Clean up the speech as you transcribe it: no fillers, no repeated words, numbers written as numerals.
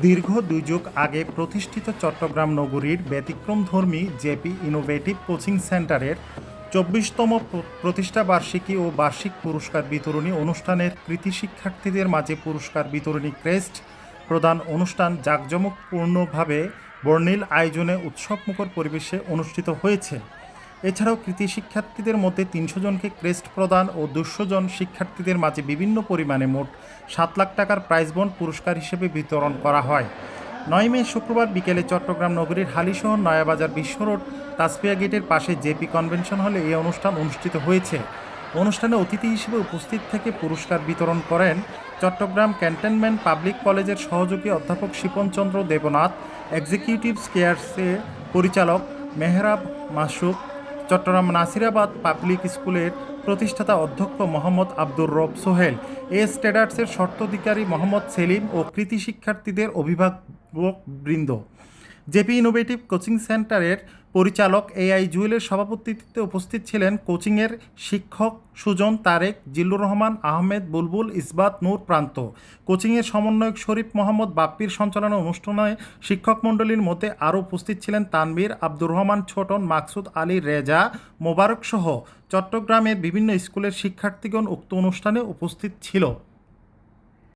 দীর্ঘ ২ যুগ আগে প্রতিষ্ঠিত চট্টগ্রাম নগরীর ব্যতিক্রমধর্মী জেপি ইনোভেটিভ কোচিং সেন্টারের ২৪তম প্রতিষ্ঠাবার্ষিকী ও বার্ষিক পুরস্কার বিতরণী অনুষ্ঠানের কৃতী শিক্ষার্থীদের মাঝে পুরস্কার বিতরণী ক্রেস্ট প্রদান অনুষ্ঠান জাঁকজমকপূর্ণভাবে বর্ণিল আয়োজনে উৎসবমুখর পরিবেশে অনুষ্ঠিত হয়েছে। এছাড়াও কৃতী শিক্ষার্থীদের মধ্যে ৩০০ জনকে ক্রেস্ট প্রদান ও ২০০ জন শিক্ষার্থীদের মাঝে বিভিন্ন পরিমাণে মোট ৭ লাখ টাকার প্রাইজ বন্ড পুরস্কার হিসেবে বিতরণ করা হয়। ৯ মে শুক্রবার বিকেলে চট্টগ্রাম নগরীর হালিশহর নয়াবাজার বিশ্ব রোড তাসপিয়া গেটের পাশে জেপি কনভেনশন হলে এই অনুষ্ঠান অনুষ্ঠিত হয়েছে। অনুষ্ঠানে অতিথি হিসেবে উপস্থিত থেকে পুরস্কার বিতরণ করেন চট্টগ্রাম ক্যান্টনমেন্ট পাবলিক কলেজের সহযোগী অধ্যাপক শিপন চন্দ্র দেবনাথ, এক্সিকিউটিভ কেয়ার্সের পরিচালক মেহরাব মাসুক, চট্টগ্রাম নাসিরাবাদ পাবলিক স্কুলের প্রতিষ্ঠাতা অধ্যক্ষ মোহাম্মদ আব্দুর রব সোহেল, এস ট্রেডার্সের স্বত্বাধিকারী মোহাম্মদ সেলিম ও কৃতী শিক্ষার্থীদের অভিভাবকবৃন্দ। জেপি ইনোভেটিভ কোচিং সেন্টারের পরিচালক এআই জুয়েলের সভাপতিত্বে উপস্থিত ছিলেন কোচিংয়ের শিক্ষক সুজন, তারেক, জিল্লুর রহমান, আহমেদ, বুলবুল, ইসবাত, নূর, প্রান্ত। কোচিংয়ের সমন্বয়ক শরীফ মোহাম্মদ বাপ্পির সঞ্চালনা অনুষ্ঠানে শিক্ষক মণ্ডলীর মধ্যে আরও উপস্থিত ছিলেন তানভীর, আব্দুর রহমান ছোটন, মাকসুদ আলী, রেজা, মোবারক সহ চট্টগ্রামের বিভিন্ন স্কুলের শিক্ষার্থীগণ উক্ত অনুষ্ঠানে উপস্থিত ছিল।